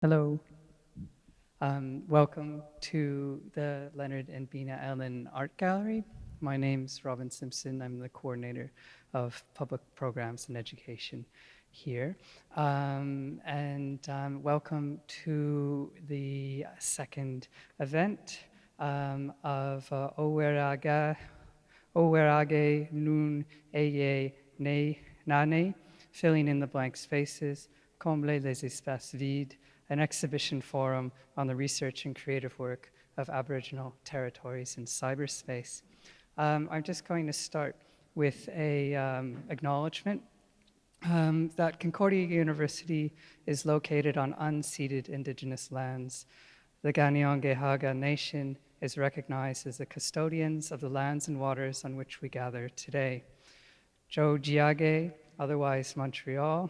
Hello. Welcome to the Leonard and Bina Allen Art Gallery. My name's Robin Simpson. I'm the coordinator of public programs and education here. Welcome to the second event of OWERÁ Nun Eye NAHNE, filling in the blank spaces, combler les espaces vides, an exhibition forum on the research and creative work of Aboriginal territories in cyberspace. I'm just going to start with a acknowledgement that Concordia University is located on unceded Indigenous lands. The Kanien'kehá:ka Nation is recognized as the custodians of the lands and waters on which we gather today. Tiohtià:ke, otherwise Montreal,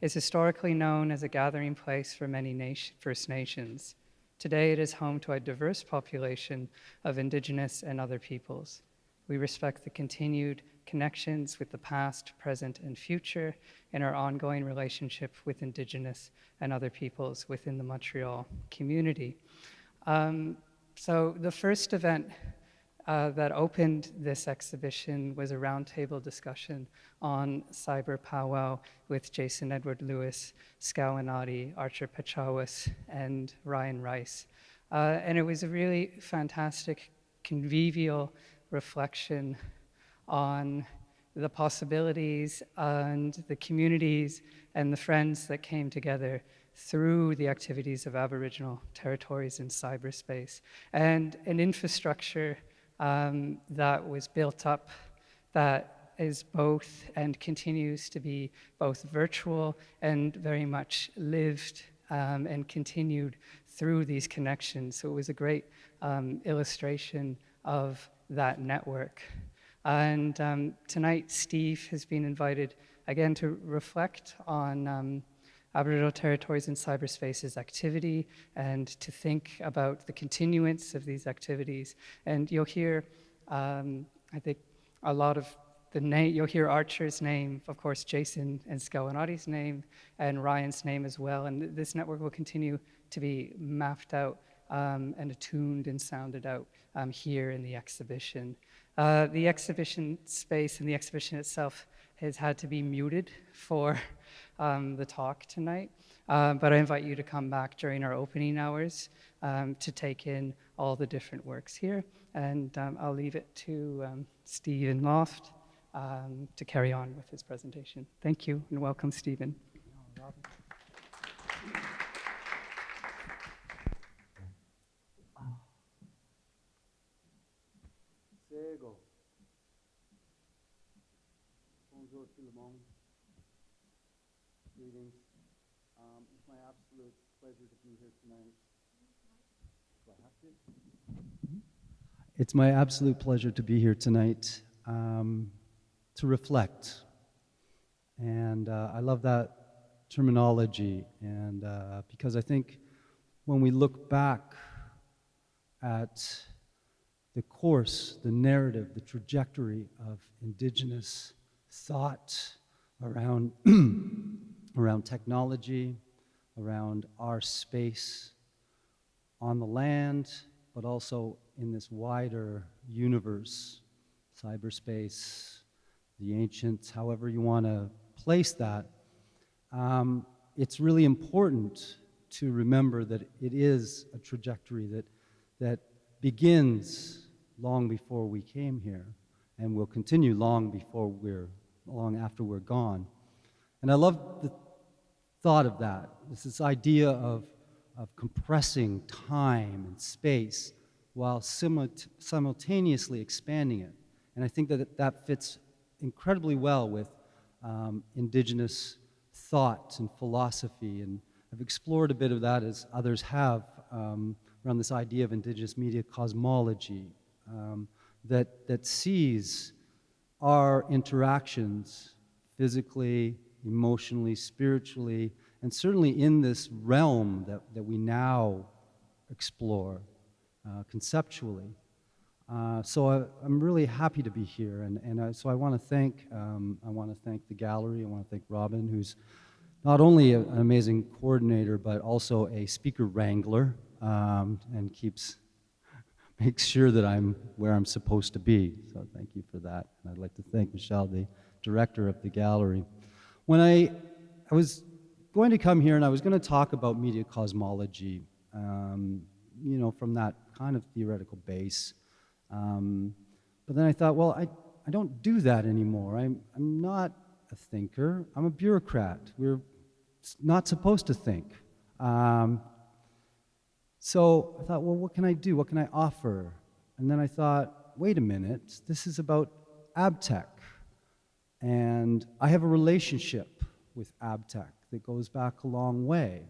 is historically known as a gathering place for many First Nations. Today it is home to a diverse population of Indigenous and other peoples. We respect the continued connections with the past, present, and future in our ongoing relationship with Indigenous and other peoples within the Montreal community. So the first event that opened this exhibition was a roundtable discussion on cyber powwow with Jason Edward Lewis, Skowhenaty, Archer Pachawas, and Ryan Rice. And it was a really fantastic, convivial reflection on the possibilities and the communities and the friends that came together through the activities of Aboriginal territories in cyberspace, and an infrastructure that was built up that is both and continues to be both virtual and very much lived and continued through these connections. So it was a great illustration of that network. And tonight, Steve has been invited again to reflect on Aboriginal territories in cyberspace's activity and to think about the continuance of these activities. And you'll hear, I think, a lot of the name, you'll hear Archer's name, of course, Jason and Skowhenaty's name, and Ryan's name as well. And this network will continue to be mapped out and attuned and sounded out here in the exhibition. The exhibition space and the exhibition itself has had to be muted for the talk tonight, but I invite you to come back during our opening hours to take in all the different works here, and I'll leave it to Steven Loft to carry on with his presentation. Thank you, and welcome, Steven. Bonjour tout le monde. Greetings. It's my absolute pleasure to be here tonight. Do I have to? It's my absolute pleasure to be here tonight to reflect. And I love that terminology, and because I think when we look back at the course, the narrative, the trajectory of Indigenous thought around around technology, around our space on the land, but also in this wider universe, cyberspace, the ancients, however you want to place that. It's really important to remember that it is a trajectory that begins long before we came here and will continue long after we're gone. And I love the thought of that. It's this idea of compressing time and space while simultaneously expanding it. And I think that fits incredibly well with Indigenous thought and philosophy. And I've explored a bit of that, as others have, around this idea of Indigenous media cosmology that sees our interactions physically, emotionally, spiritually, and certainly in this realm that we now explore conceptually. So I'm really happy to be here, and so I want to thank the gallery. I want to thank Robin, who's not only an amazing coordinator, but also a speaker wrangler, and makes sure that I'm where I'm supposed to be. So thank you for that. And I'd like to thank Michelle, the director of the gallery. When I was going to come here and I was going to talk about media cosmology, you know, from that kind of theoretical base. But then I thought, well, I don't do that anymore. I'm not a thinker. I'm a bureaucrat. We're not supposed to think. So I thought, well, what can I do? What can I offer? And then I thought, wait a minute, this is about AbTeC. And I have a relationship with AbTeC that goes back a long way.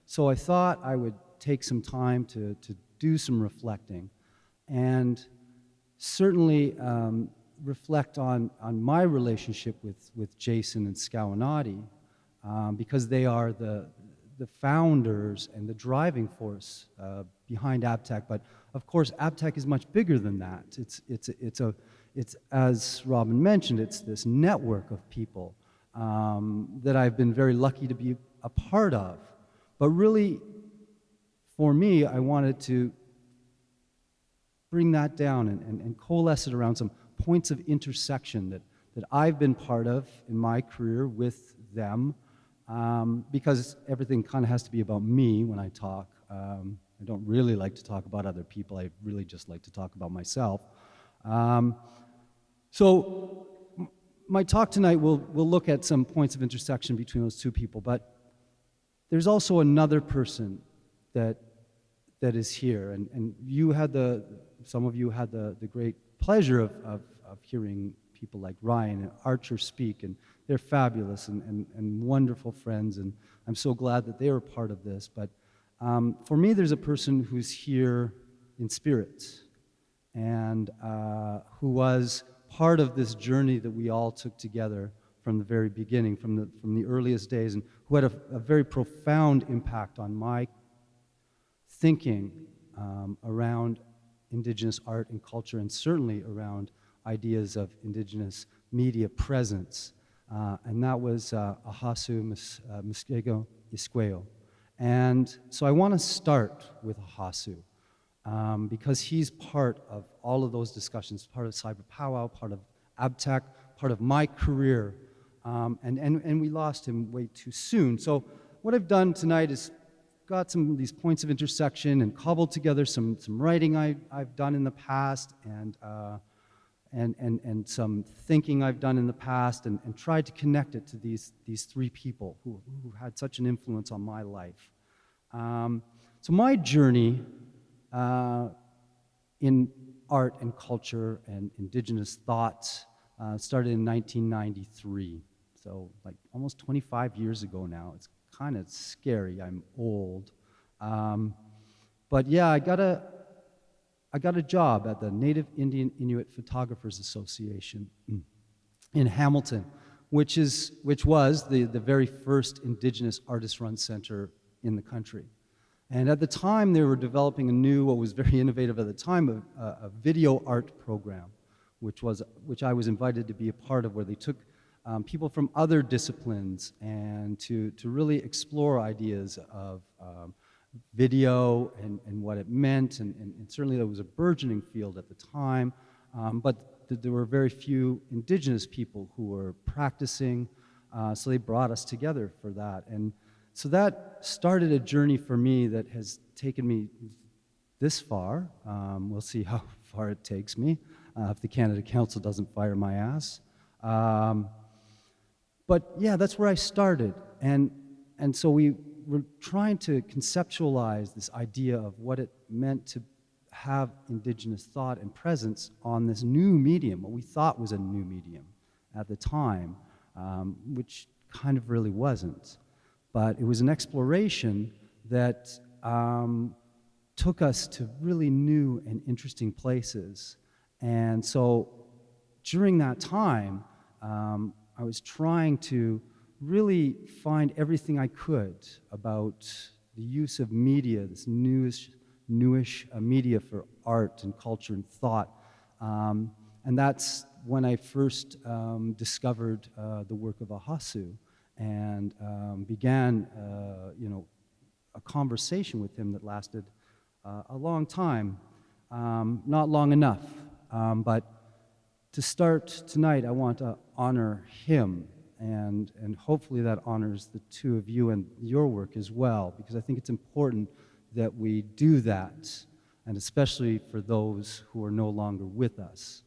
So I thought I would take some time to do some reflecting and certainly reflect on my relationship with Jason and Scawanati, because they are the founders and the driving force behind AbTeC. But of course, AbTeC is much bigger than that. It's as Robin mentioned, it's this network of people that I've been very lucky to be a part of. But really, for me, I wanted to bring that down and coalesce it around some points of intersection that I've been part of in my career with them, because everything kind of has to be about me when I talk. I don't really like to talk about other people. I really just like to talk about myself. So my talk tonight will look at some points of intersection between those two people, but there's also another person that is here, and you had some of you had the great pleasure of hearing people like Ryan and Archer speak, and they're fabulous and wonderful friends, and I'm so glad that they were part of this. But for me, there's a person who's here in spirit, and who was part of this journey that we all took together from the very beginning, from the earliest days, and who had a very profound impact on my thinking around Indigenous art and culture, and certainly around ideas of Indigenous media presence. And that was Ahasu Muskego Isqueo. And so I want to start with Ahasu, because he's part of all of those discussions, part of Cyber Powwow, part of AbTeC, part of my career, and we lost him way too soon. So what I've done tonight is got some of these points of intersection and cobbled together some writing I've done in the past, and some thinking I've done in the past, and tried to connect it to these three people who had such an influence on my life. So my journey in art and culture and Indigenous thought started in 1993, so like almost 25 years ago now. It's kind of scary. I'm old, but yeah, I got a job at the Native Indian Inuit Photographers Association in Hamilton, which was the very first Indigenous artist-run center in the country. And at the time, they were developing what was very innovative at the time, a video art program, which I was invited to be a part of, where they took people from other disciplines and to really explore ideas of video and what it meant, and certainly there was a burgeoning field at the time, but there were very few Indigenous people who were practicing, so they brought us together for that. And so that started a journey for me that has taken me this far. We'll see how far it takes me if the Canada Council doesn't fire my ass. But yeah, that's where I started, and so we were trying to conceptualize this idea of what it meant to have Indigenous thought and presence on this new medium, what we thought was a new medium at the time, which kind of really wasn't. But it was an exploration that took us to really new and interesting places. And so during that time, I was trying to really find everything I could about the use of media, this newish media for art and culture and thought. And that's when I first discovered the work of Ahasu. and began, a conversation with him that lasted a long time, not long enough, but to start tonight, I want to honor him, and hopefully that honors the two of you and your work as well, because I think it's important that we do that, and especially for those who are no longer with us.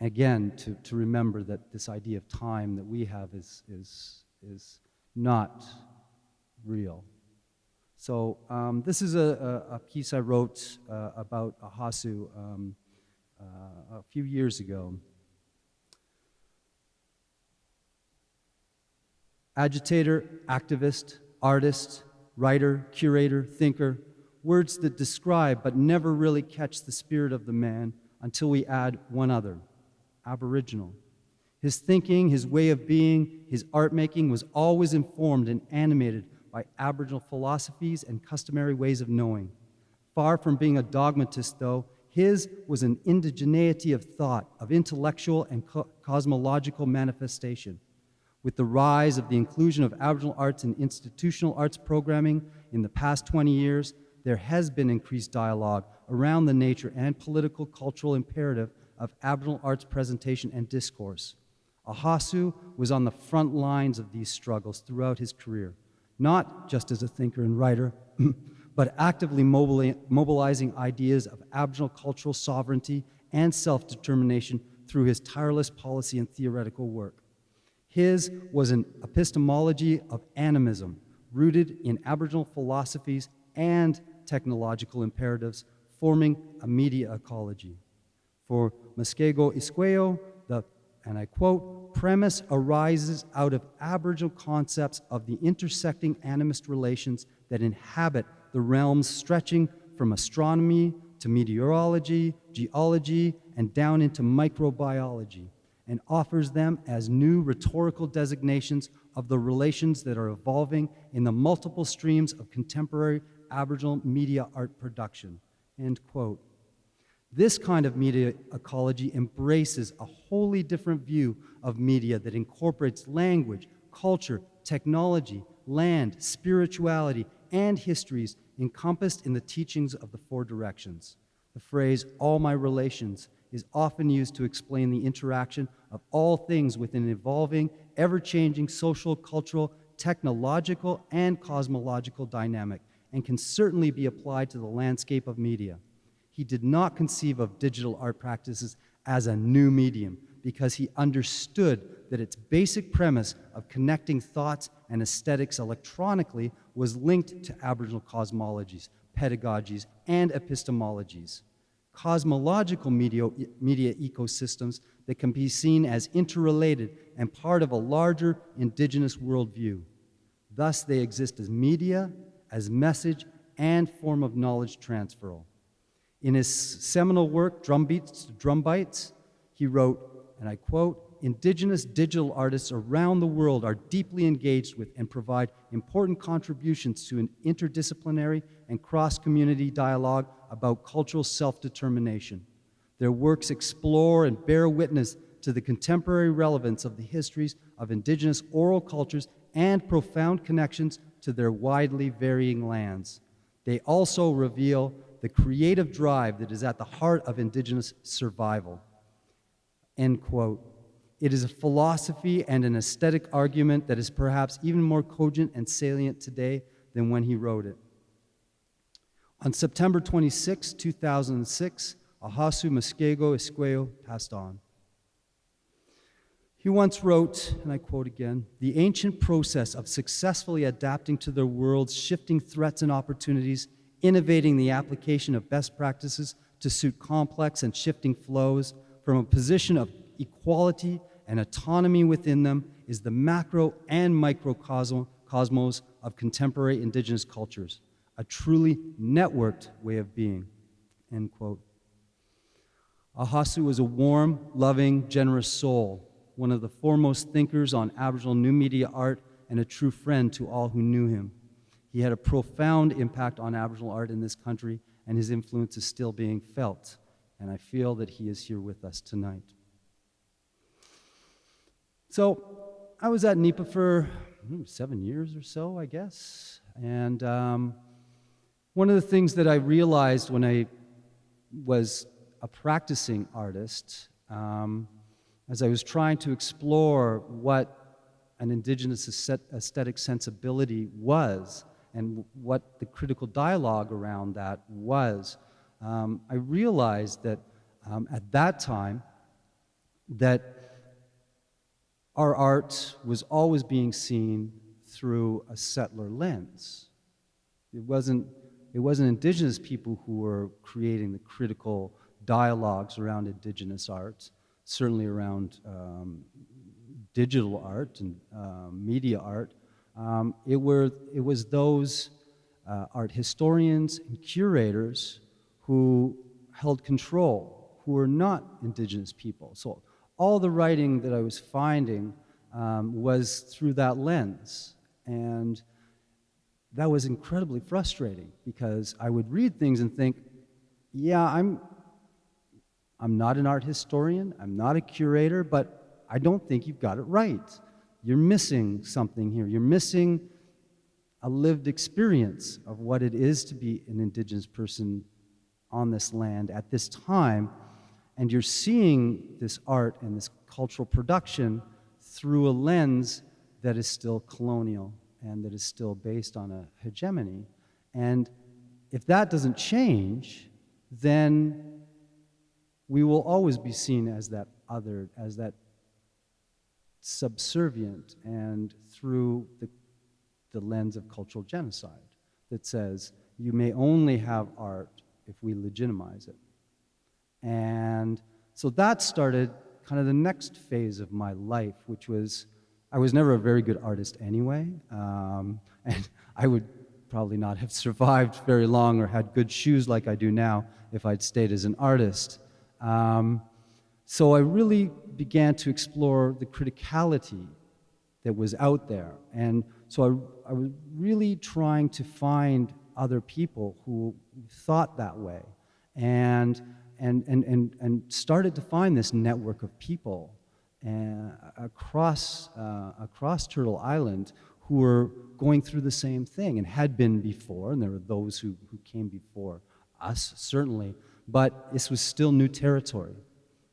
Again, to remember that this idea of time that we have is not real. So this is a piece I wrote about Ahasu a few years ago. Agitator, activist, artist, writer, curator, thinker, words that describe but never really catch the spirit of the man until we add one other, Aboriginal. His thinking, his way of being, his art making was always informed and animated by Aboriginal philosophies and customary ways of knowing. Far from being a dogmatist, though, his was an indigeneity of thought, of intellectual and cosmological manifestation. With the rise of the inclusion of Aboriginal arts in institutional arts programming in the past 20 years, there has been increased dialogue around the nature and political cultural imperative of Aboriginal arts presentation and discourse. Ahasu was on the front lines of these struggles throughout his career, not just as a thinker and writer, but actively mobilizing ideas of Aboriginal cultural sovereignty and self-determination through his tireless policy and theoretical work. His was an epistemology of animism, rooted in Aboriginal philosophies and technological imperatives, forming a media ecology. For Muskego Isqueo, and I quote, premise arises out of Aboriginal concepts of the intersecting animist relations that inhabit the realms stretching from astronomy to meteorology, geology, and down into microbiology, and offers them as new rhetorical designations of the relations that are evolving in the multiple streams of contemporary Aboriginal media art production, end quote. This kind of media ecology embraces a wholly different view of media that incorporates language, culture, technology, land, spirituality, and histories encompassed in the teachings of the four directions. The phrase, all my relations, is often used to explain the interaction of all things within an evolving, ever-changing social, cultural, technological, and cosmological dynamic, and can certainly be applied to the landscape of media. He did not conceive of digital art practices as a new medium because he understood that its basic premise of connecting thoughts and aesthetics electronically was linked to Aboriginal cosmologies, pedagogies, and epistemologies. Cosmological media ecosystems that can be seen as interrelated and part of a larger Indigenous worldview. Thus, they exist as media, as message, and form of knowledge transferal. In his seminal work, Drumbeats to Drumbites, he wrote, and I quote, Indigenous digital artists around the world are deeply engaged with and provide important contributions to an interdisciplinary and cross-community dialogue about cultural self-determination. Their works explore and bear witness to the contemporary relevance of the histories of Indigenous oral cultures and profound connections to their widely varying lands. They also reveal the creative drive that is at the heart of Indigenous survival. End quote. It is a philosophy and an aesthetic argument that is perhaps even more cogent and salient today than when he wrote it. On September 26, 2006, Ahasu Muskego Isqueo passed on. He once wrote, and I quote again, the ancient process of successfully adapting to their world's shifting threats and opportunities, innovating the application of best practices to suit complex and shifting flows from a position of equality and autonomy within them is the macro and microcosmos of contemporary Indigenous cultures, a truly networked way of being, end quote. Ahasu was a warm, loving, generous soul, one of the foremost thinkers on Aboriginal new media art and a true friend to all who knew him. He had a profound impact on Aboriginal art in this country, and his influence is still being felt, and I feel that he is here with us tonight. So, I was at NEPA for 7 years or so, I guess. And one of the things that I realized when I was a practicing artist, as I was trying to explore what an Indigenous aesthetic sensibility was and what the critical dialogue around that was, I realized that at that time that our art was always being seen through a settler lens. It wasn't Indigenous people who were creating the critical dialogues around Indigenous art, certainly around digital art and media art. It was those art historians and curators who held control, who were not Indigenous people. So all the writing that I was finding was through that lens. And that was incredibly frustrating because I would read things and think, yeah, I'm not an art historian, I'm not a curator, but I don't think you've got it right. You're missing something here. You're missing a lived experience of what it is to be an Indigenous person on this land at this time, and you're seeing this art and this cultural production through a lens that is still colonial and that is still based on a hegemony. And if that doesn't change, then we will always be seen as that other, as that subservient, and through the lens of cultural genocide that says you may only have art if we legitimize it. And so that started kind of the next phase of my life, which was, I was never a very good artist anyway, and I would probably not have survived very long or had good shoes like I do now if I'd stayed as an artist. So I really began to explore the criticality that was out there. And so I was really trying to find other people who thought that way, and started to find this network of people across Turtle Island who were going through the same thing and had been before, and there were those who came before us, certainly, but this was still new territory.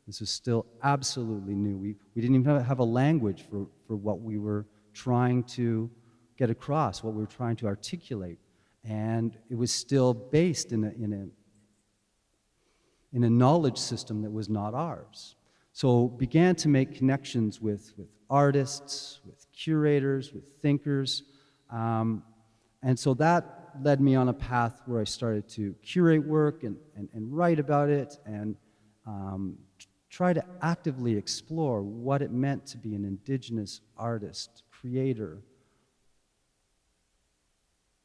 This was still absolutely new. We didn't even have a language for what we were trying to get across, what we were trying to articulate. And it was still based in a knowledge system that was not ours. So began to make connections with artists, with curators, with thinkers. And so that led me on a path where I started to curate work and write about it and try to actively explore what it meant to be an Indigenous artist, creator,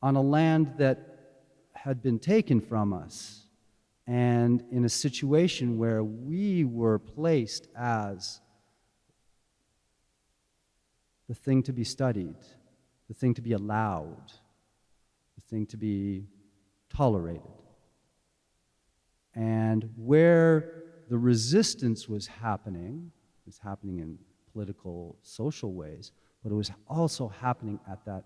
on a land that had been taken from us, and in a situation where we were placed as the thing to be studied, the thing to be allowed, the thing to be tolerated. And where the resistance was happening in political, social ways, but it was also happening at that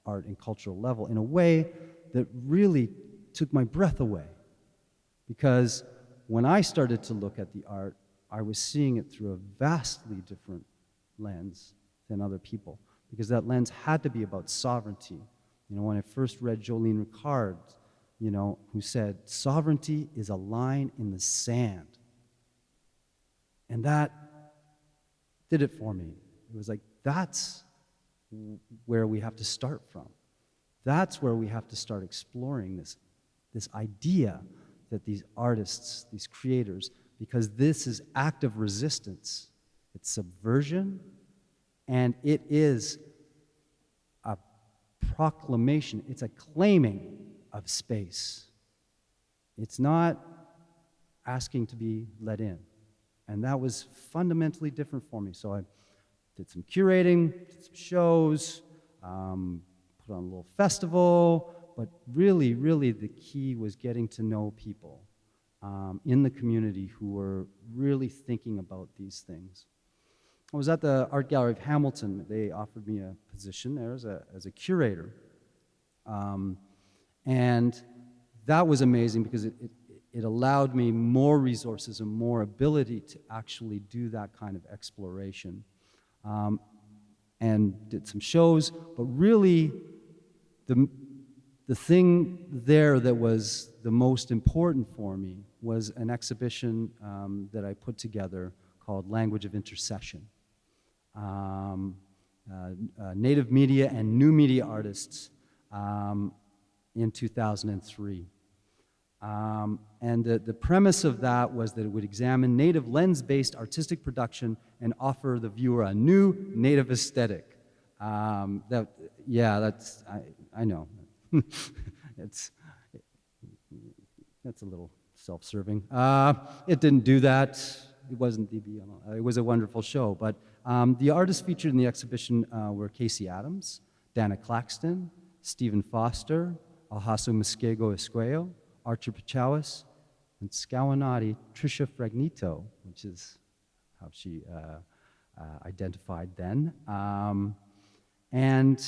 art and cultural level in a way that really took my breath away. Because when I started to look at the art, I was seeing it through a vastly different lens than other people, because that lens had to be about sovereignty. You know, when I first read Jolene Ricard, you know, who said, sovereignty is a line in the sand. And that did it for me. It was like, that's where we have to start from. That's where we have to start exploring this idea that these artists, these creators, because this is active resistance. It's subversion, and it is a proclamation. It's a claiming of space. It's not asking to be let in. And that was fundamentally different for me. So I did some curating, did some shows, put on a little festival, but really, really the key was getting to know people in the community who were really thinking about these things. I was at the Art Gallery of Hamilton. They offered me a position there as a curator. And that was amazing because it allowed me more resources and more ability to actually do that kind of exploration. And did some shows, but really the thing there that was the most important for me was an exhibition that I put together called Language of Intercession. Native media and new media artists in 2003. And the premise of that was that it would examine native lens-based artistic production and offer the viewer a new native aesthetic. I know. That's a little self-serving. It didn't do that. It wasn't DB. It was a wonderful show. But the artists featured in the exhibition were Casey Adams, Dana Claxton, Stephen Foster, Alhasso Muskego Esqueo, Archer Pachowis, and Scawanati Tricia Fragnito, which is how she identified then. And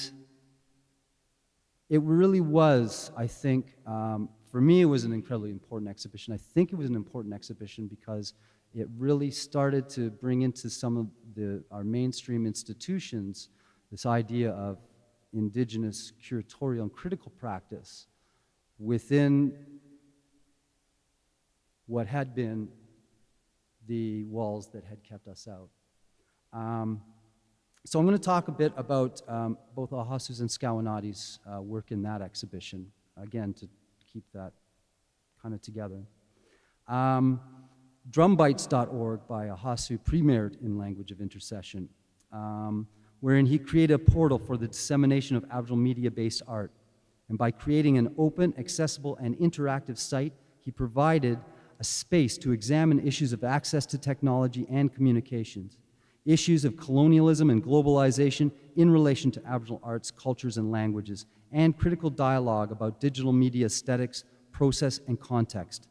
it really was, I think, for me it was an incredibly important exhibition. I think it was an important exhibition because it really started to bring into some of our mainstream institutions this idea of Indigenous curatorial and critical practice within what had been the walls that had kept us out. So I'm going to talk a bit about both Alhassu's and Scawanati's work in that exhibition, again, to keep that kind of together. Drumbites.org by Alhassu premiered in Language of Intercession, wherein he created a portal for the dissemination of Aboriginal media-based art. And by creating an open, accessible, and interactive site, he provided a space to examine issues of access to technology and communications, issues of colonialism and globalization in relation to Aboriginal arts, cultures, and languages, and critical dialogue about digital media aesthetics, process, and context.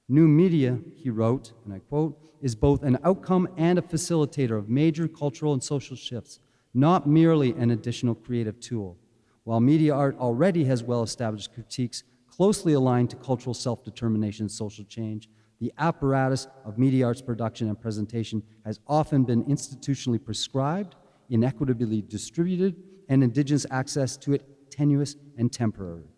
New media, he wrote, and I quote, is both an outcome and a facilitator of major cultural and social shifts, not merely an additional creative tool. While media art already has well-established critiques closely aligned to cultural self-determination and social change, the apparatus of media arts production and presentation has often been institutionally prescribed, inequitably distributed, and Indigenous access to it tenuous and temporary.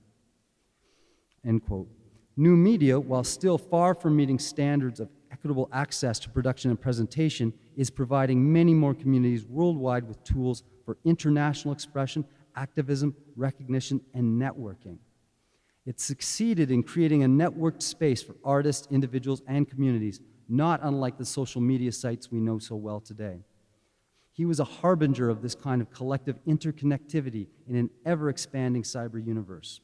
End quote. New media, while still far from meeting standards of equitable access to production and presentation, is providing many more communities worldwide with tools for international expression, activism, recognition, and networking. It succeeded in creating a networked space for artists, individuals, and communities, not unlike the social media sites we know so well today. He was a harbinger of this kind of collective interconnectivity in an ever-expanding cyber universe.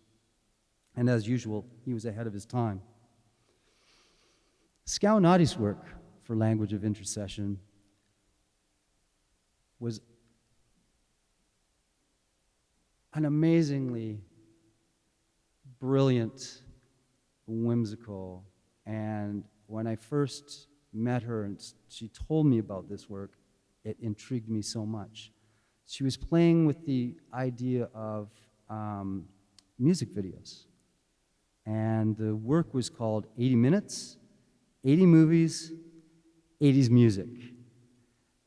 And as usual, he was ahead of his time. Scawanati's work for Language of Intercession was an amazingly brilliant, whimsical, and when I first met her and she told me about this work, it intrigued me so much. She was playing with the idea of music videos. And the work was called 80 Minutes, 80 Movies, 80s Music.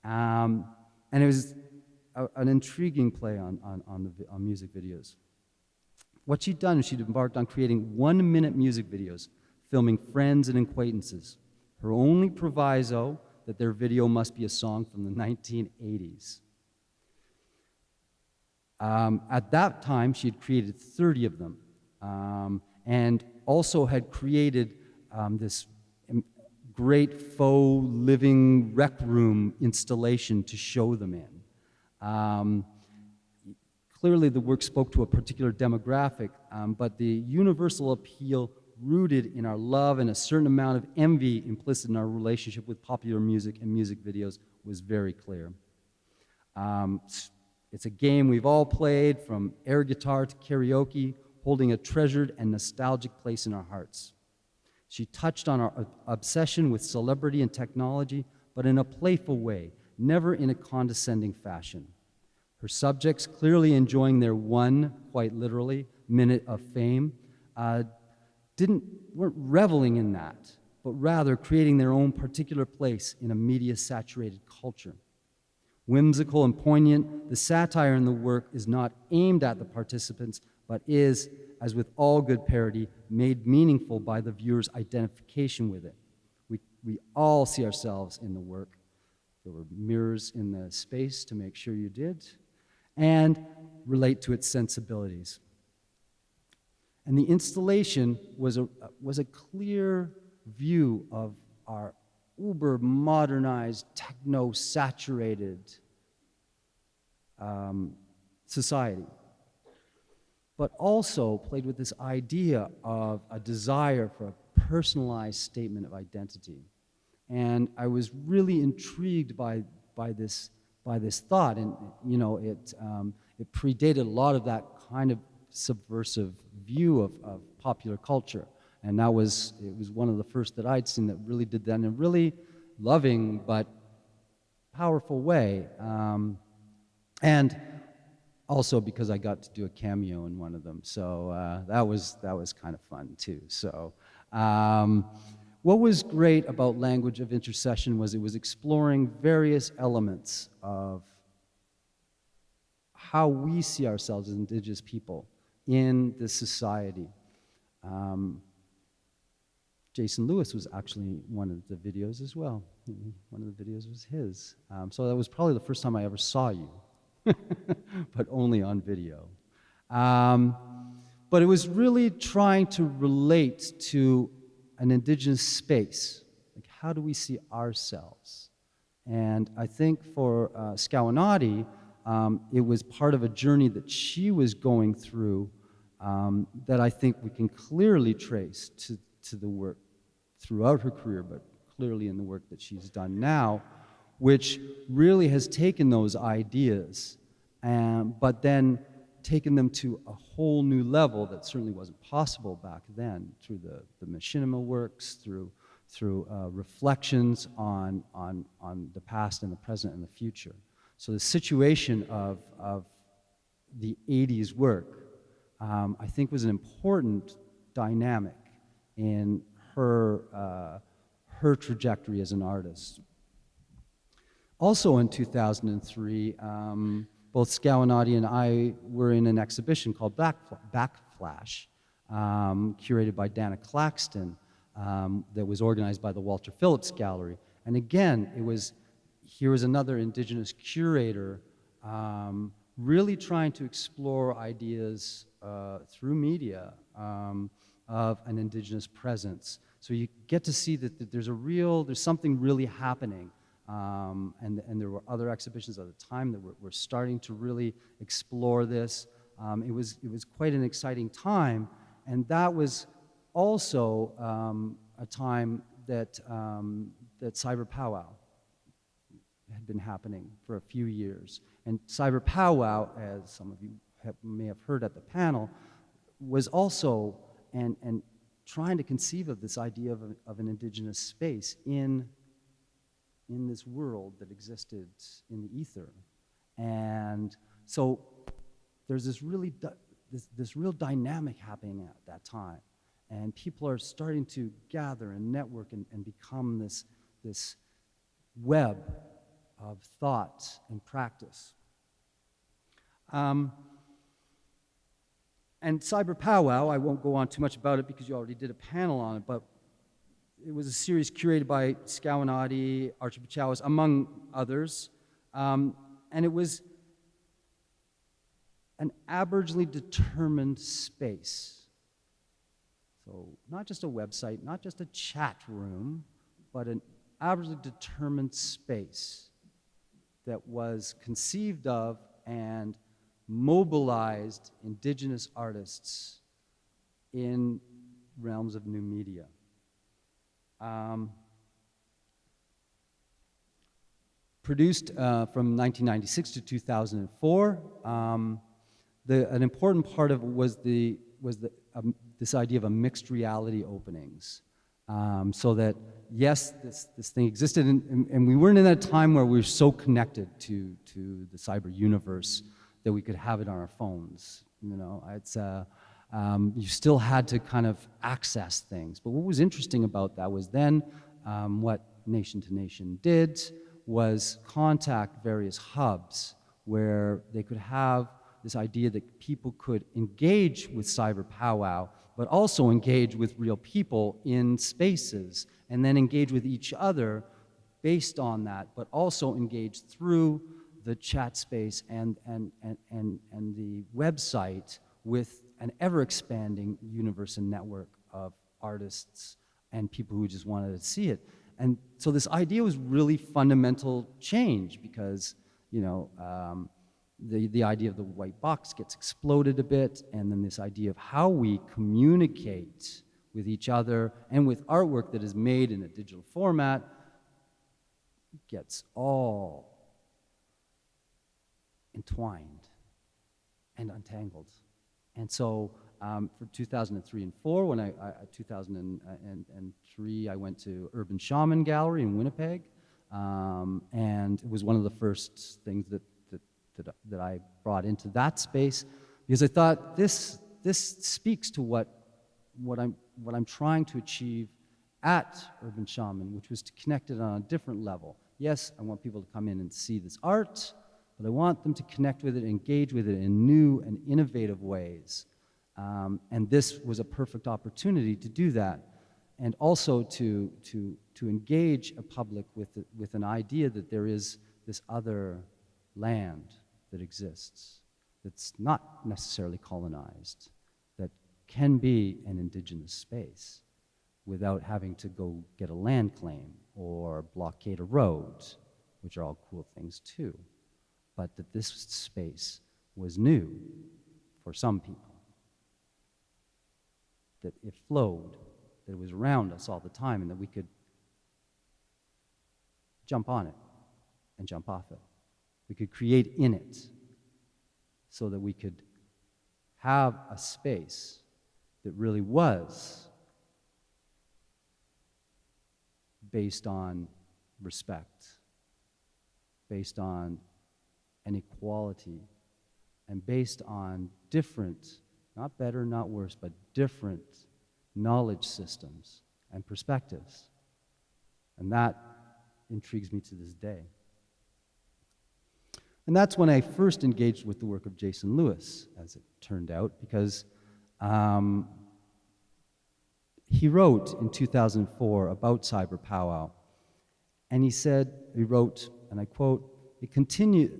And it was an intriguing play on music videos. What she'd done is she'd embarked on creating 1-minute music videos, filming friends and acquaintances. Her only proviso that their video must be a song from the 1980s. At that time, she had created 30 of them. And also had created this great faux living rec room installation to show them in. Clearly the work spoke to a particular demographic, but the universal appeal rooted in our love and a certain amount of envy implicit in our relationship with popular music and music videos was very clear. It's a game we've all played, from air guitar to karaoke, holding a treasured and nostalgic place in our hearts. She touched on our obsession with celebrity and technology, but in a playful way, never in a condescending fashion. Her subjects, clearly enjoying their one, quite literally, minute of fame, weren't reveling in that, but rather creating their own particular place in a media-saturated culture. Whimsical and poignant, the satire in the work is not aimed at the participants, but is, as with all good parody, made meaningful by the viewer's identification with it. We all see ourselves in the work. There were mirrors in the space to make sure you did, and relate to its sensibilities. And the installation was a clear view of our uber-modernized, techno-saturated society, but also played with this idea of a desire for a personalized statement of identity. And I was really intrigued by this thought, and you know, it predated a lot of that kind of subversive view of popular culture, and it was one of the first that I'd seen that really did that in a really loving but powerful way, and also because I got to do a cameo in one of them, so that was kind of fun too. So. What was great about Language of Intercession was it was exploring various elements of how we see ourselves as Indigenous people in this society. Jason Lewis was actually one of the videos as well. One of the videos was his. So that was probably the first time I ever saw you, but only on video. But it was really trying to relate to an Indigenous space. Like, how do we see ourselves? And I think for Scowanati, it was part of a journey that she was going through that I think we can clearly trace to the work throughout her career, but clearly in the work that she's done now, which really has taken those ideas, but then taken them to a whole new level that certainly wasn't possible back then through the machinima works, through reflections on the past and the present and the future. So the situation of the 80s work, I think, was an important dynamic in her trajectory as an artist. Also in 2003, both Scowanati and I were in an exhibition called Backflash, curated by Dana Claxton, that was organized by the Walter Phillips Gallery. And again, here was another Indigenous curator really trying to explore ideas through media of an Indigenous presence. So you get to see that there's something really happening. And there were other exhibitions at the time that were starting to really explore this. It was quite an exciting time, and that was also a time that Cyber Powwow had been happening for a few years. And Cyber Powwow, as some of you may have heard at the panel, was also and trying to conceive of this idea of an Indigenous space in this world that existed in the ether. And so there's this real dynamic happening at that time. And people are starting to gather and network and become this web of thought and practice. And Cyber Powwow, I won't go on too much about it because you already did a panel on it, but it was a series curated by Scowanati, Archie Bachowis, among others. And it was an aboriginally determined space. So not just a website, not just a chat room, but an aboriginally determined space that was conceived of and mobilized Indigenous artists in realms of new media. Produced from 1996 to 2004, an important part of it was this idea of a mixed reality openings. So that, yes, this thing existed, and we weren't in that time where we were so connected to the cyber universe that we could have it on our phones. You know, it's you still had to kind of access things. But what was interesting about that was then what Nation to Nation did was contact various hubs where they could have this idea that people could engage with cyber powwow, but also engage with real people in spaces, and then engage with each other based on that, but also engage through the chat space and the website with an ever-expanding universe and network of artists and people who just wanted to see it. And so this idea was really fundamental change because, you know, the idea of the white box gets exploded a bit, and then this idea of how we communicate with each other and with artwork that is made in a digital format gets all entwined and untangled. And so for 2003 and 4, when 2003, I went to Urban Shaman Gallery in Winnipeg, and it was one of the first things that I brought into that space, because I thought this speaks to what I'm trying to achieve at Urban Shaman, which was to connect it on a different level. Yes, I want people to come in and see this art, but I want them to connect with it, engage with it in new and innovative ways. And this was a perfect opportunity to do that, and also to engage a public with an idea that there is this other land that exists, that's not necessarily colonized, that can be an indigenous space without having to go get a land claim or blockade a road, which are all cool things too, but that this space was new for some people, that it flowed, that it was around us all the time, and that we could jump on it and jump off it. We could create in it so that we could have a space that really was based on respect, based on an equality, and based on different, not better, not worse, but different knowledge systems and perspectives. And that intrigues me to this day. And that's when I first engaged with the work of Jason Lewis, as it turned out, because he wrote in 2004 about cyber powwow, and he wrote, and I quote, "It continues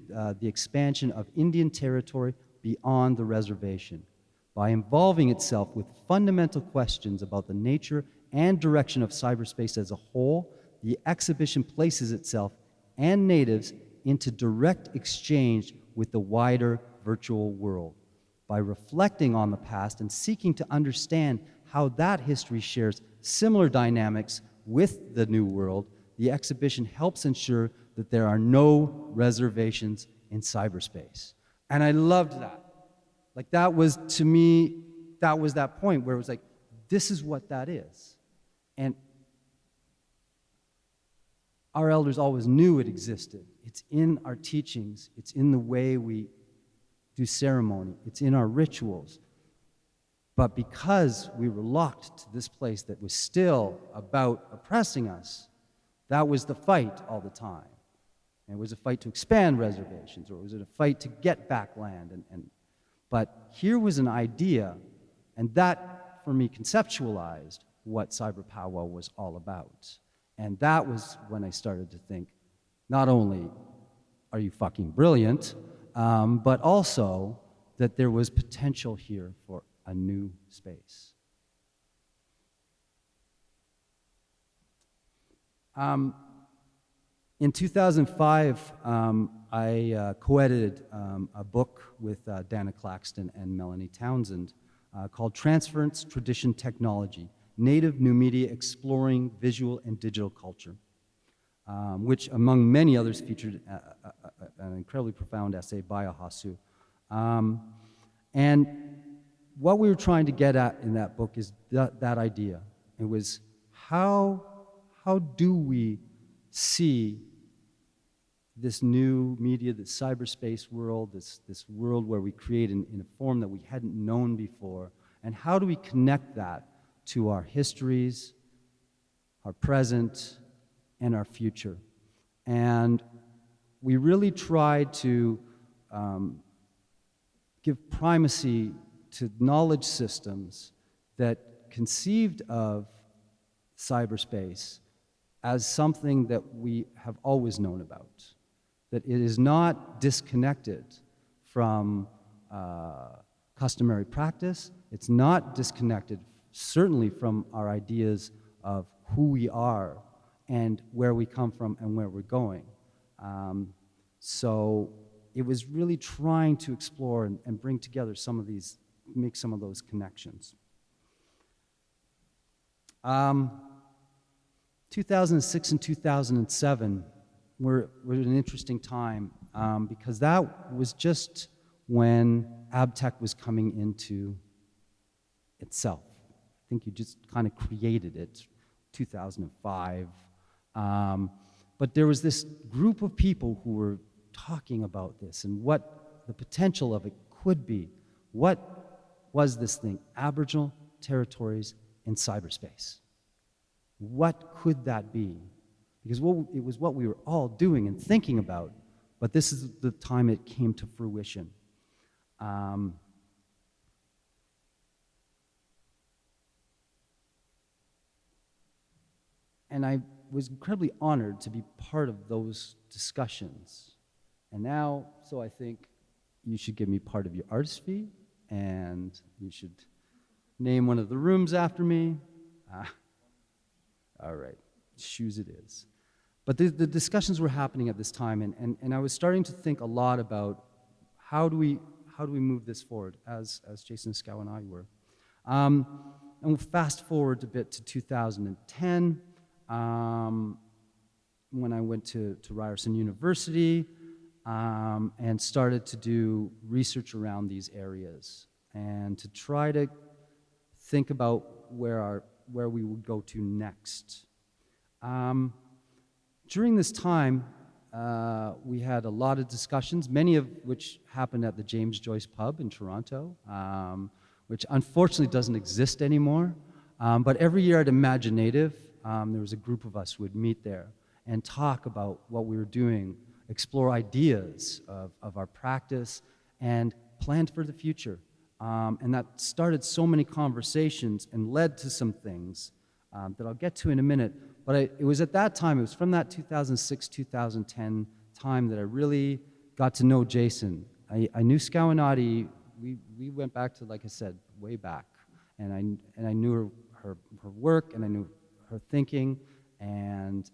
the expansion of Indian territory beyond the reservation by involving itself with fundamental questions about the nature and direction of cyberspace as a whole. The exhibition places itself and natives into direct exchange with the wider virtual world. By reflecting on the past and seeking to understand how that history shares similar dynamics with the new world, the exhibition helps ensure that there are no reservations in cyberspace." And I loved that. Like, that was, to me, that was that point where it was like, this is what that is. And our elders always knew it existed. It's in our teachings. It's in the way we do ceremony. It's in our rituals. But because we were locked to this place that was still about oppressing us, that was the fight all the time. And it was a fight to expand reservations, or it was a fight to get back land. But here was an idea, and that, for me, conceptualized what cyber powwow was all about. And that was when I started to think, not only are you fucking brilliant, but also that there was potential here for a new space. In 2005, I co-edited a book with Dana Claxton and Melanie Townsend called Transference, Tradition, Technology, Native New Media Exploring Visual and Digital Culture, which, among many others, featured an incredibly profound essay by Ahasu. And what we were trying to get at in that book is that idea, It was how do we see this new media, this cyberspace world, this world where we create in a form that we hadn't known before, and how do we connect that to our histories, our present, and our future? And we really tried to give primacy to knowledge systems that conceived of cyberspace as something that we have always known about, that it is not disconnected from customary practice. It's not disconnected, certainly, from our ideas of who we are and where we come from and where we're going. So it was really trying to explore and bring together some of these, make some of those connections. 2006 and 2007 were an interesting time because that was just when AbTeC was coming into itself. I think you just kind of created it, 2005. But there was this group of people who were talking about this and what the potential of it could be. What was this thing? Aboriginal territories in cyberspace. What could that be? Because it was what we were all doing and thinking about, but this is the time it came to fruition. And I was incredibly honored to be part of those discussions. And now, so I think you should give me part of your artist fee, and you should name one of the rooms after me. All right, shoes it is. But the discussions were happening at this time, and I was starting to think a lot about how do we move this forward, as Jason Scow and I were. And we'll fast forward a bit to 2010, when I went to Ryerson University and started to do research around these areas and to try to think about where we would go to next. During this time, we had a lot of discussions, many of which happened at the James Joyce Pub in Toronto, which unfortunately doesn't exist anymore. But every year at Imaginative, there was a group of us who would meet there and talk about what we were doing, explore ideas of our practice, and plan for the future. And that started so many conversations and led to some things that I'll get to in a minute. But it was at that time, it was from that 2006, 2010 time that I really got to know Jason. I knew Scowanati, we went back to, like I said, way back. And I knew her work, and I knew her thinking, and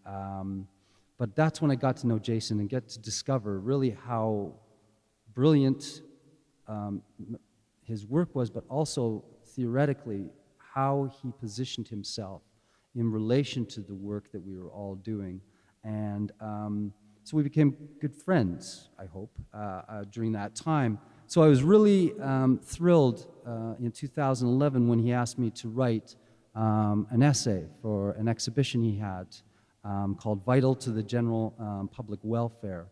but that's when I got to know Jason and get to discover really how brilliant his work was, but also theoretically how he positioned himself in relation to the work that we were all doing. And so we became good friends, I hope, during that time. So I was really thrilled in 2011 when he asked me to write an essay for an exhibition he had called Vital to the General Public Welfare.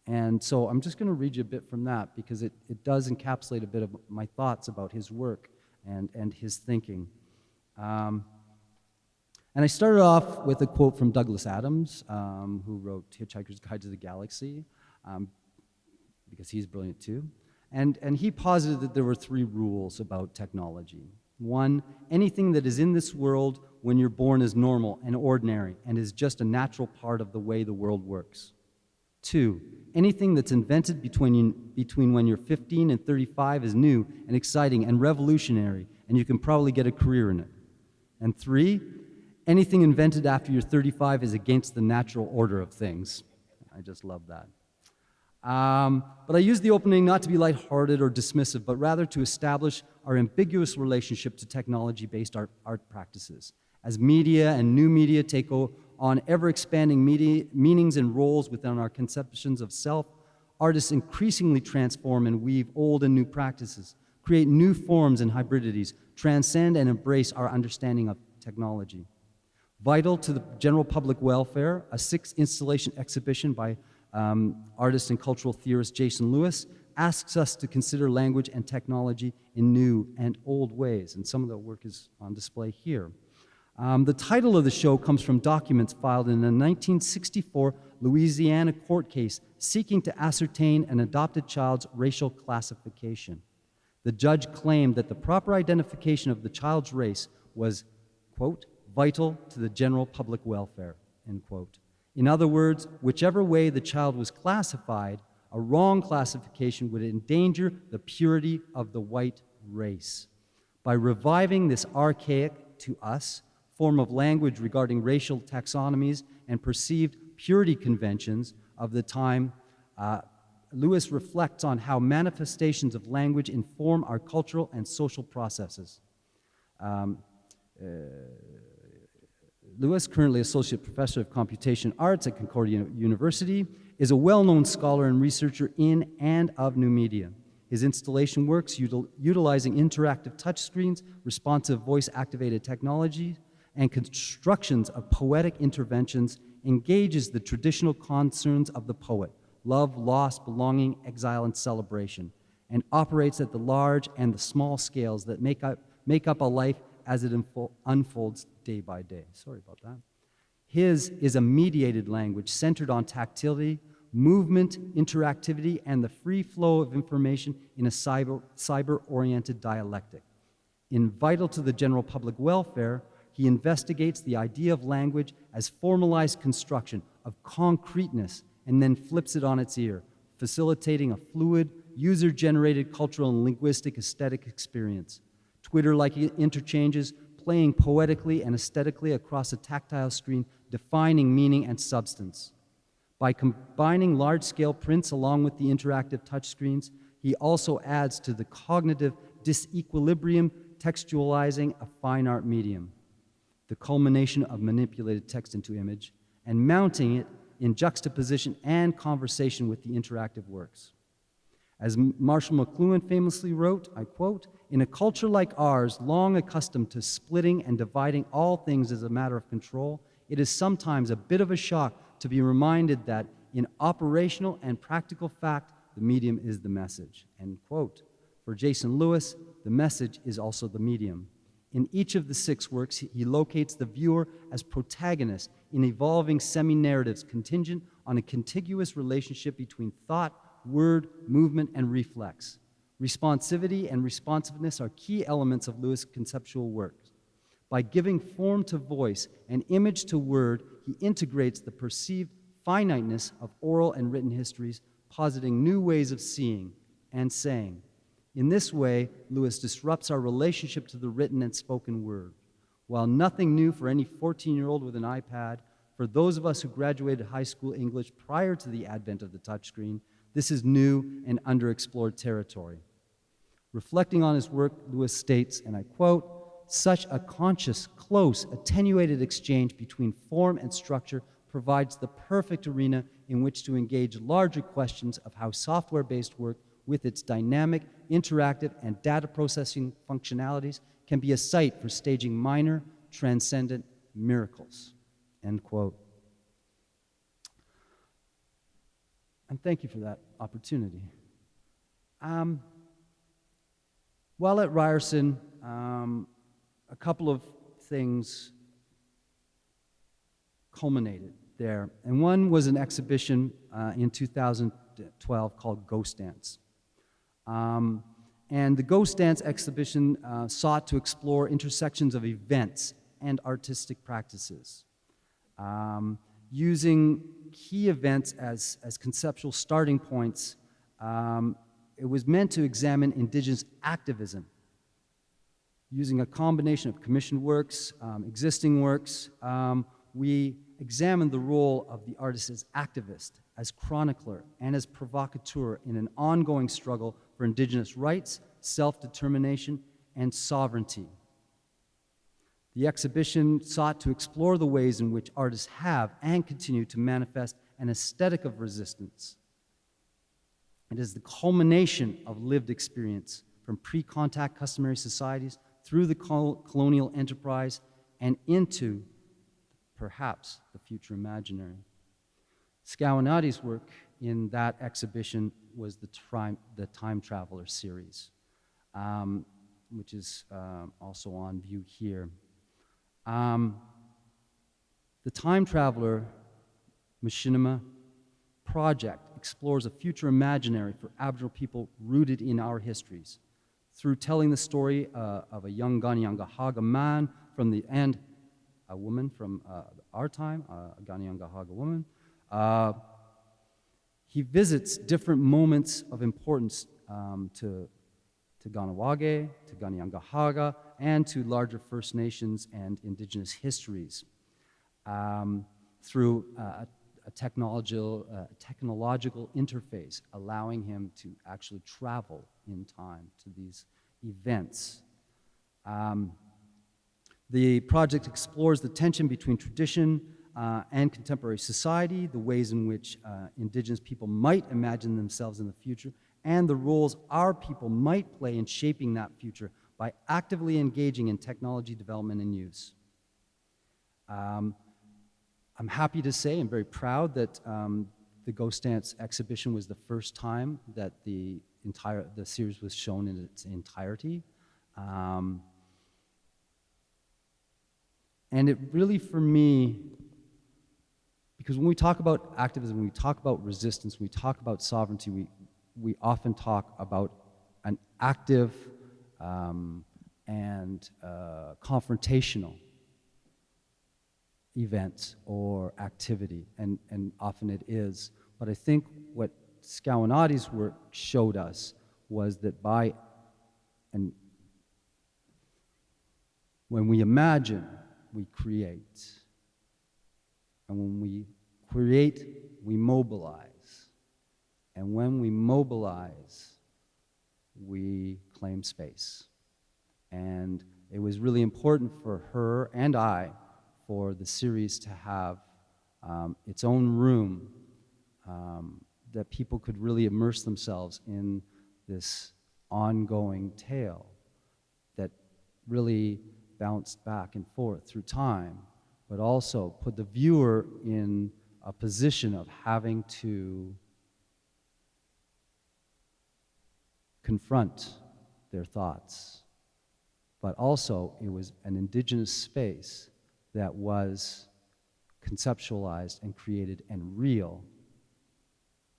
And so I'm just going to read you a bit from that because it does encapsulate a bit of my thoughts about his work and his thinking. And I started off with a quote from Douglas Adams, who wrote Hitchhiker's Guide to the Galaxy, because he's brilliant too. And he posited that there were 3 rules about technology. 1, anything that is in this world when you're born is normal and ordinary and is just a natural part of the way the world works. 2, anything that's invented between when you're 15 and 35 is new and exciting and revolutionary, and you can probably get a career in it. And 3, anything invented after you're 35 is against the natural order of things. I just love that. But I used the opening not to be lighthearted or dismissive, but rather to establish our ambiguous relationship to technology-based art practices. As media and new media take on ever-expanding meanings and roles within our conceptions of self, artists increasingly transform and weave old and new practices, create new forms and hybridities, transcend and embrace our understanding of technology. Vital to the general public welfare, a 6-installation exhibition by artist and cultural theorist Jason Lewis asks us to consider language and technology in new and old ways, and some of the work is on display here. The title of the show comes from documents filed in a 1964 Louisiana court case seeking to ascertain an adopted child's racial classification. The judge claimed that the proper identification of the child's race was, quote, vital to the general public welfare, end quote. In other words, whichever way the child was classified, a wrong classification would endanger the purity of the white race. By reviving this archaic, to us, form of language regarding racial taxonomies and perceived purity conventions of the time, Lewis reflects on how manifestations of language inform our cultural and social processes. Lewis, currently Associate Professor of Computation Arts at Concordia University, is a well-known scholar and researcher in and of new media. His installation works utilizing interactive touchscreens, responsive voice-activated technology, and constructions of poetic interventions engages the traditional concerns of the poet, love, loss, belonging, exile, and celebration, and operates at the large and the small scales that make up a life as it unfolds day by day. Sorry about that. His is a mediated language centered on tactility, movement, interactivity, and the free flow of information in a cyber-oriented dialectic. In Vital to the General Public Welfare, he investigates the idea of language as formalized construction of concreteness and then flips it on its ear, facilitating a fluid, user-generated cultural and linguistic aesthetic experience. Twitter-like interchanges playing poetically and aesthetically across a tactile screen, defining meaning and substance. By combining large-scale prints along with the interactive touchscreens, he also adds to the cognitive disequilibrium textualizing a fine art medium, the culmination of manipulated text into image, and mounting it in juxtaposition and conversation with the interactive works. As Marshall McLuhan famously wrote, I quote, "In a culture like ours, long accustomed to splitting and dividing all things as a matter of control, it is sometimes a bit of a shock to be reminded that in operational and practical fact, the medium is the message," end quote. For Jason Lewis, the message is also the medium. In each of the 6 works, he locates the viewer as protagonist in evolving semi-narratives contingent on a contiguous relationship between thought, word, movement, and reflex. Responsivity and responsiveness are key elements of Lewis' conceptual works. By giving form to voice and image to word, he integrates the perceived finiteness of oral and written histories, positing new ways of seeing and saying. In this way, Lewis disrupts our relationship to the written and spoken word. While nothing new for any 14-year-old with an iPad, for those of us who graduated high school English prior to the advent of the touchscreen, this is new and underexplored territory. Reflecting on his work, Lewis states, and I quote, "Such a conscious, close, attenuated exchange between form and structure provides the perfect arena in which to engage larger questions of how software-based work with its dynamic, interactive, and data processing functionalities can be a site for staging minor, transcendent miracles," end quote. And thank you for that opportunity. While at Ryerson, a couple of things culminated there. And one was an exhibition in 2012 called Ghost Dance. And the Ghost Dance exhibition sought to explore intersections of events and artistic practices, using key events as conceptual starting points. It was meant to examine Indigenous activism, using a combination of commissioned works, existing works. We examined the role of the artist as activist, as chronicler, and as provocateur in an ongoing struggle for Indigenous rights, self-determination, and sovereignty. The exhibition sought to explore the ways in which artists have and continue to manifest an aesthetic of resistance. It is the culmination of lived experience, from pre-contact customary societies through the colonial enterprise and into, perhaps, the future imaginary. Scawanati's work in that exhibition was the Time Traveler series, which is also on view here. The Time Traveler Machinima project explores a future imaginary for Aboriginal people rooted in our histories through telling the story of a young Kanien'kehá:ka man from the end, a woman from our time, a Kanien'kehá:ka woman. He visits different moments of importance to Kahnawake, to Kanien'kehá:ka, and to larger First Nations and Indigenous histories through a technological interface, allowing him to actually travel in time to these events. The project explores the tension between tradition and contemporary society, the ways in which Indigenous people might imagine themselves in the future, and the roles our people might play in shaping that future by actively engaging in technology development and use. I'm happy to say, I'm very proud that the Ghost Dance exhibition was the first time that the series was shown in its entirety. And it really, for me, because when we talk about activism, when we talk about resistance, when we talk about sovereignty, we often talk about an active and confrontational event or activity, and often it is. But I think what Scawanati's work showed us was that when we imagine, we create. And when we create, we mobilize. And when we mobilize, we claim space. And it was really important for her and I for the series to have its own room that people could really immerse themselves in this ongoing tale that really bounced back and forth through time, but also put the viewer in a position of having to confront their thoughts. But also, it was an Indigenous space that was conceptualized and created and real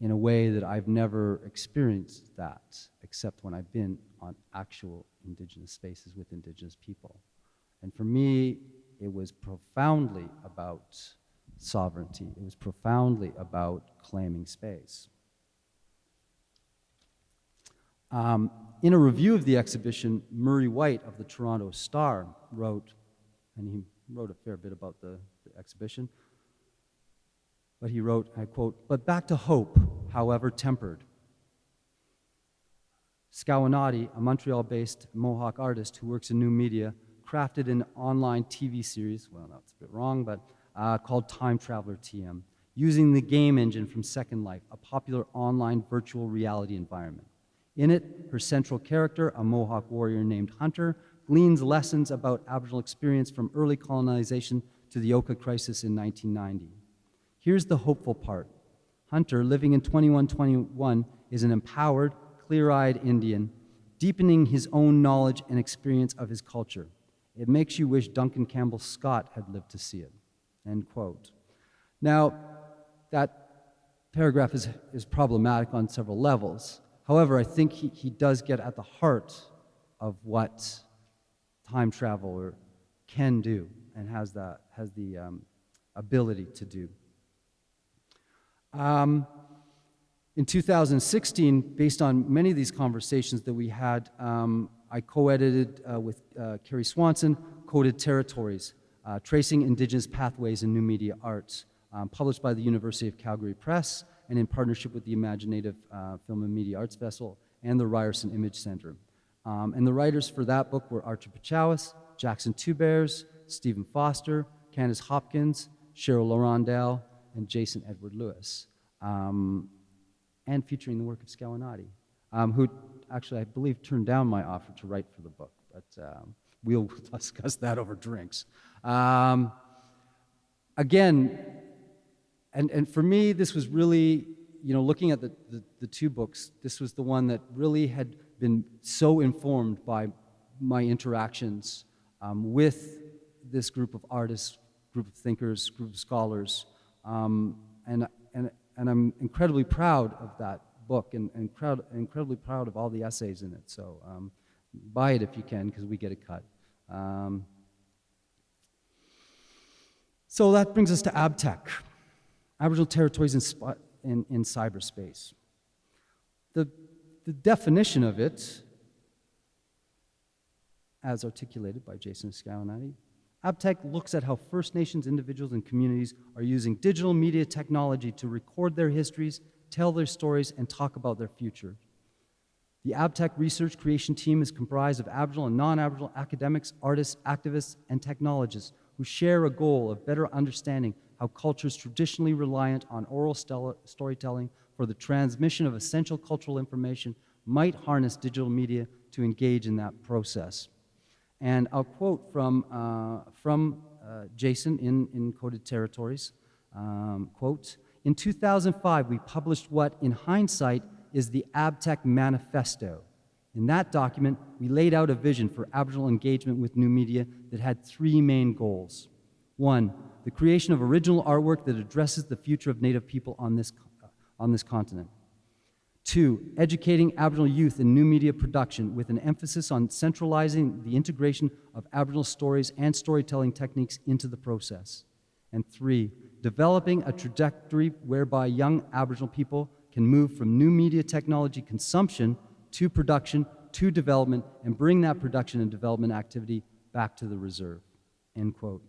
in a way that I've never experienced that, except when I've been on actual Indigenous spaces with Indigenous people. And for me, it was profoundly about sovereignty. It was profoundly about claiming space. In a review of the exhibition, Murray White of the Toronto Star wrote, and he wrote a fair bit about the exhibition, but he wrote, I quote, "But back to hope, however tempered. Scawanati, a Montreal-based Mohawk artist who works in new media, crafted an online TV series, well, that's a bit wrong, but called Time Traveler TM, using the game engine from Second Life, a popular online virtual reality environment. In it, her central character, a Mohawk warrior named Hunter, gleans lessons about Aboriginal experience from early colonization to the Oka crisis in 1990. Here's the hopeful part. Hunter, living in 2121, is an empowered, clear-eyed Indian, deepening his own knowledge and experience of his culture. It makes you wish Duncan Campbell Scott had lived to see it." End quote. Now, that paragraph is problematic on several levels. However, I think he does get at the heart of what time traveler can do and has the ability to do. In 2016, based on many of these conversations that we had, I co-edited with Carrie Swanson, Coded Territories, Tracing Indigenous Pathways in New Media Arts, published by the University of Calgary Press and in partnership with the Imaginative Film and Media Arts Festival and the Ryerson Image Center. And the writers for that book were Archer Pachowis, Jackson Two Bears, Stephen Foster, Candace Hopkins, Cheryl Laurendale, and Jason Edward Lewis, and featuring the work of Scawanati, who actually, I believe, turned down my offer to write for the book, but we'll discuss that over drinks. Again, and for me, this was really, looking at the two books, this was the one that really had been so informed by my interactions with this group of artists, group of thinkers, group of scholars, and I'm incredibly proud of that book and incredibly proud of all the essays in it. So buy it if you can, because we get a cut. So that brings us to AbTeC, Aboriginal Territories in Cyberspace. The definition of it, as articulated by Jason Scalanati, AbTeC looks at how First Nations individuals and communities are using digital media technology to record their histories, tell their stories, and talk about their future. The AbTeC research creation team is comprised of Aboriginal and non-Aboriginal academics, artists, activists, and technologists who share a goal of better understanding how cultures traditionally reliant on oral storytelling for the transmission of essential cultural information might harness digital media to engage in that process. And I'll quote from Jason in Encoded Territories, quote, "In 2005, we published what, in hindsight, is the Ab Tech Manifesto. In that document, we laid out a vision for Aboriginal engagement with new media that had three main goals. One, the creation of original artwork that addresses the future of Native people on this continent. Two, educating Aboriginal youth in new media production with an emphasis on centralizing the integration of Aboriginal stories and storytelling techniques into the process. And three, developing a trajectory whereby young Aboriginal people can move from new media technology consumption to production to development and bring that production and development activity back to the reserve." End quote.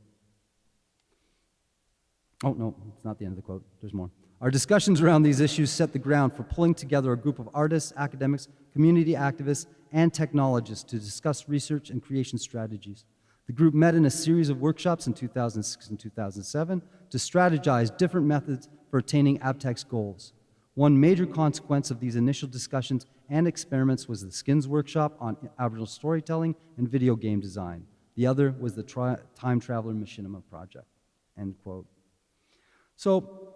Oh, no, it's not the end of the quote. There's more. "Our discussions around these issues set the ground for pulling together a group of artists, academics, community activists, and technologists to discuss research and creation strategies. The group met in a series of workshops in 2006 and 2007 to strategize different methods for attaining AbTeC's goals. One major consequence of these initial discussions and experiments was the Skins workshop on Aboriginal storytelling and video game design. The other was the Time Traveler Machinima project." End quote. So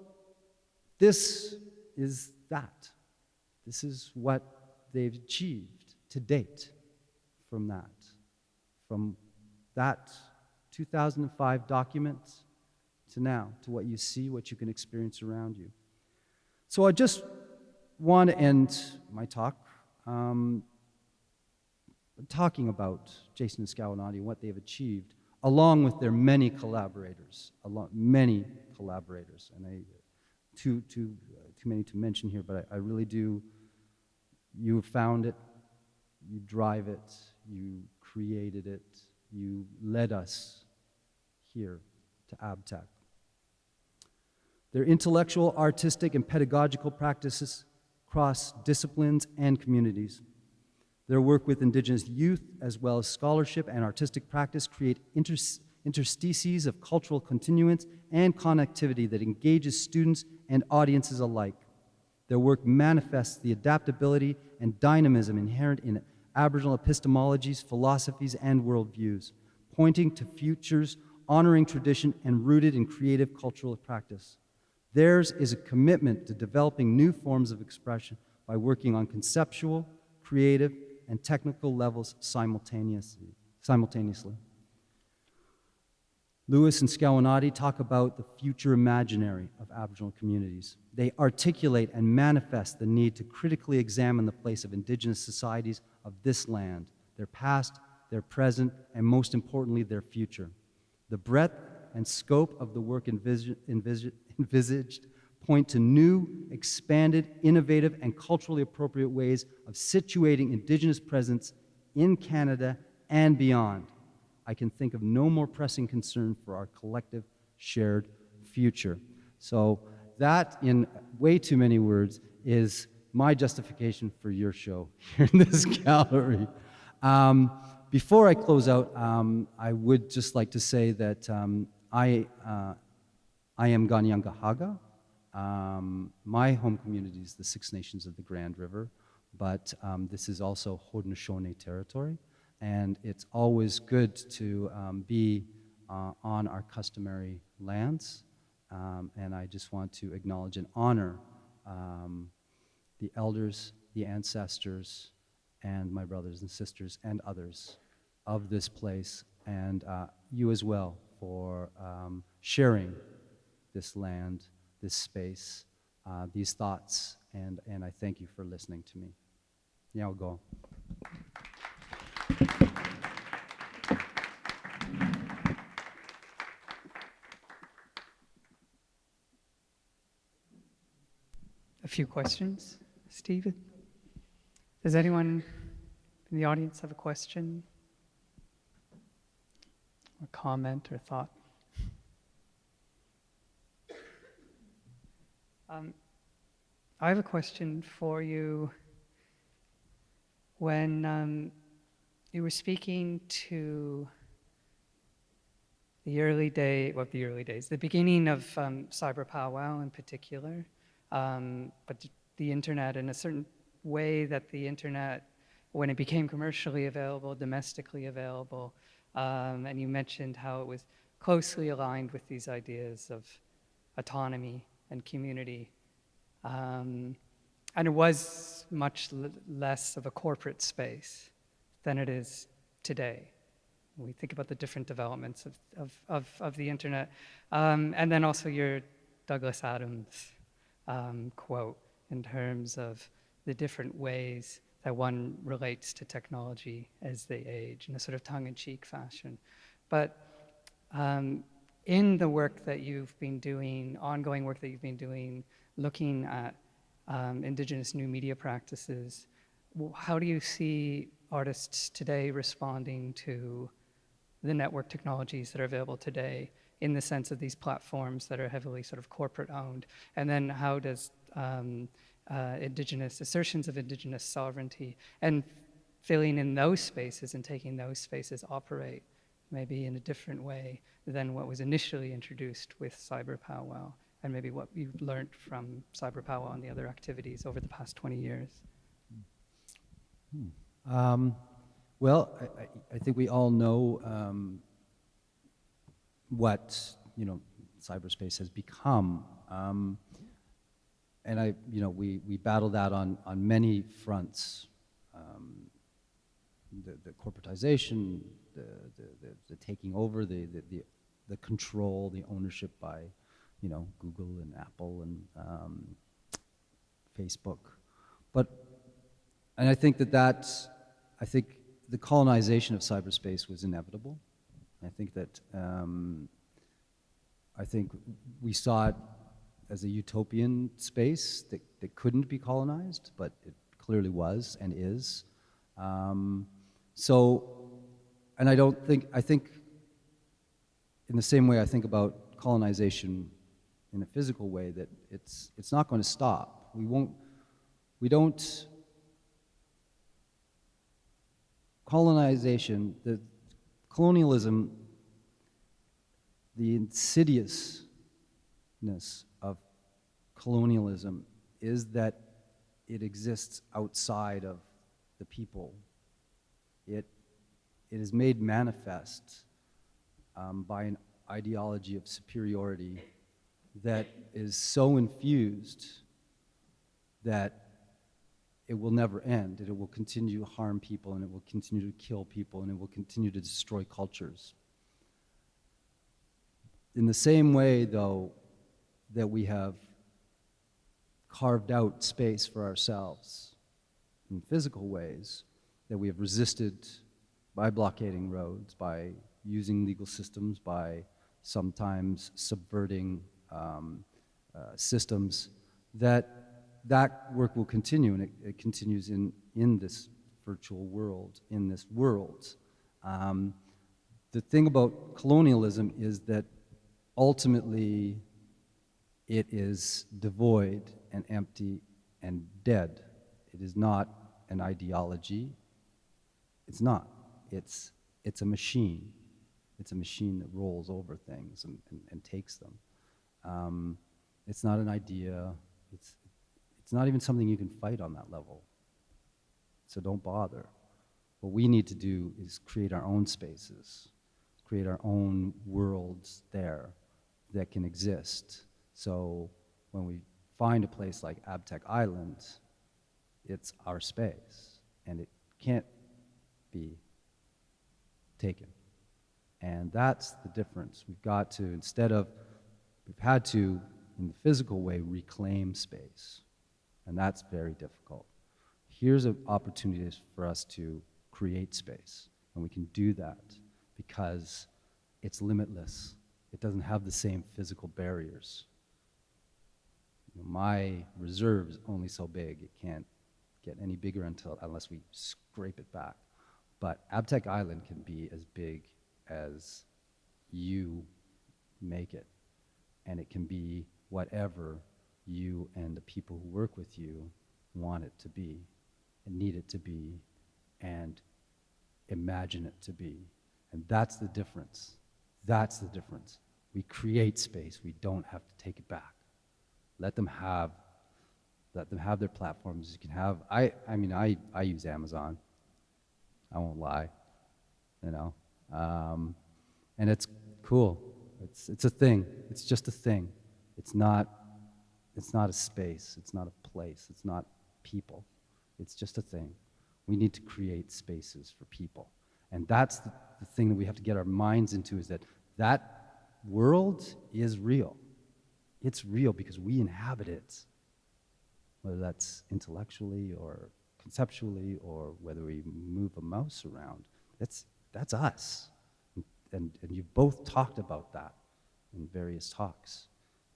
this is that. This is what they've achieved to date from that 2005 document to now, to what you see, what you can experience around you. So I just want to end my talk talking about Jason and Scalanati and what they've achieved, along with their many collaborators, and too many to mention here, but I really do. You have found it, you drive it, you created it, you led us here to AbTeC. Their intellectual, artistic, and pedagogical practices cross disciplines and communities. Their work with Indigenous youth, as well as scholarship and artistic practice, create interstices of cultural continuance and connectivity that engages students and audiences alike. Their work manifests the adaptability and dynamism inherent in Aboriginal epistemologies, philosophies, and worldviews, pointing to futures, honoring tradition, and rooted in creative cultural practice. Theirs is a commitment to developing new forms of expression by working on conceptual, creative, and technical levels simultaneously. Lewis and Scalanati talk about the future imaginary of Aboriginal communities. They articulate and manifest the need to critically examine the place of Indigenous societies of this land, their past, their present, and most importantly, their future. The breadth and scope of the work envisaged point to new, expanded, innovative, and culturally appropriate ways of situating Indigenous presence in Canada and beyond. I can think of no more pressing concern for our collective shared future. So that, in way too many words, is my justification for your show here in this gallery. Before I close out, I would just like to say that I am Ganyangahaga. My home community is the Six Nations of the Grand River. but this is also Haudenosaunee territory, and it's always good to be on our customary lands, and I just want to acknowledge and honor the elders, the ancestors, and my brothers and sisters and others of this place, and you as well for sharing this land, this space, these thoughts, and I thank you for listening to me. Yeah, I'll go. A few questions, Steven? Does anyone in the audience have a question, or comment, or thought? I have a question for you. When you were speaking to the the beginning of Cyber Powwow in particular, but the internet in a certain way that the internet, when it became commercially available, domestically available, and you mentioned how it was closely aligned with these ideas of autonomy and community. And it was much less of a corporate space than it is today. We think about the different developments of the internet. And then also your Douglas Adams quote in terms of the different ways that one relates to technology as they age in a sort of tongue-in-cheek fashion. But in the work that you've been doing, ongoing work that you've been doing, looking at Indigenous new media practices, how do you see artists today responding to the network technologies that are available today in the sense of these platforms that are heavily sort of corporate owned? And then how does assertions of Indigenous sovereignty and filling in those spaces and taking those spaces operate maybe in a different way than what was initially introduced with Cyber Powwow, and maybe what you've learned from Cyber Powwow and the other activities over the past 20 years? Well, I think we all know what cyberspace has become, and we battle that on many fronts. The corporatization, the taking over, the control, the ownership by Google and Apple and Facebook, and I think I think the colonization of cyberspace was inevitable. I think that we saw it as a utopian space that couldn't be colonized, but it clearly was and is. And I think in the same way I think about colonization in a physical way, that it's not going to stop. Colonization, the colonialism, the insidiousness of colonialism is that it exists outside of the people. It is made manifest by an ideology of superiority that is so infused that it will never end, and it will continue to harm people, and it will continue to kill people, and it will continue to destroy cultures. In the same way, though, that we have carved out space for ourselves in physical ways, that we have resisted by blockading roads, by using legal systems, by sometimes subverting systems, that work will continue, and it continues in this virtual world, in this world. The thing about colonialism is that ultimately it is devoid and empty and dead. It is not an ideology. It's not. It's a machine. It's a machine that rolls over things and takes them. It's not an idea. It's not even something you can fight on that level. so don't bother. What we need to do is create our own spaces, create our own worlds there that can exist. So when we find a place like Ab Tech Island, it's our space, and it can't be taken. And that's the difference. We've got to, we've had to, in the physical way, reclaim space. And that's very difficult. Here's an opportunity for us to create space. And we can do that because it's limitless. It doesn't have the same physical barriers. You know, my reserve is only so big. It can't get any bigger unless we scrape it back. But Ab Tech Island can be as big as you make it. And it can be whatever you and the people who work with you want it to be, and need it to be, and imagine it to be. And that's the difference. That's the difference. We create space. We don't have to take it back. Let them have their platforms. You can have, I mean, I use Amazon. I won't lie, you know. And it's cool. It's a thing. It's just a thing. It's not a space. It's not a place. It's not people. It's just a thing. We need to create spaces for people. And that's the thing that we have to get our minds into, is that world is real. It's real because we inhabit it, whether that's intellectually or conceptually, or whether we move a mouse around. That's us. And you've both talked about that in various talks,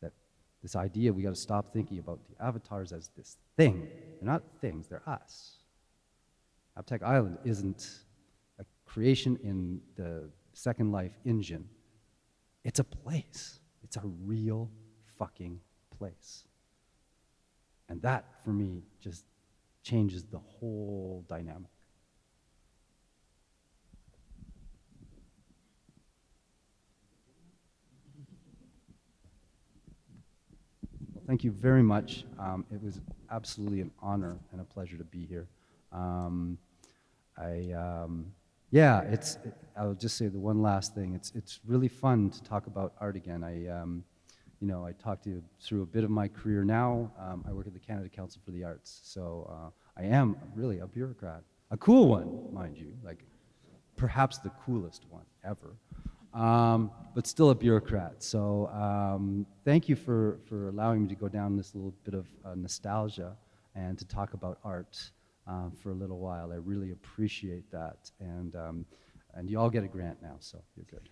that this idea, we got to stop thinking about the avatars as this thing. They're not things, they're us. Ab Tech Island isn't a creation in the Second Life engine. It's a place. It's a real fucking place. And that, for me, just changes the whole dynamic. Thank you very much. It was absolutely an honor and a pleasure to be here. I'll just say the one last thing. It's really fun to talk about art again. I talked you through a bit of my career now. I work at the Canada Council for the Arts, so I am really a bureaucrat. A cool one, mind you, like perhaps the coolest one ever. But still a bureaucrat. So thank you for allowing me to go down this little bit of nostalgia and to talk about art for a little while. I really appreciate that. And you all get a grant now, so you're good.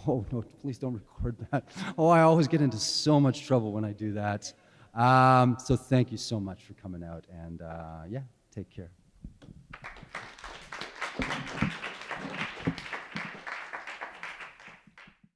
Oh, no, please don't record that. Oh, I always get into so much trouble when I do that. So thank you so much for coming out. And yeah, take care.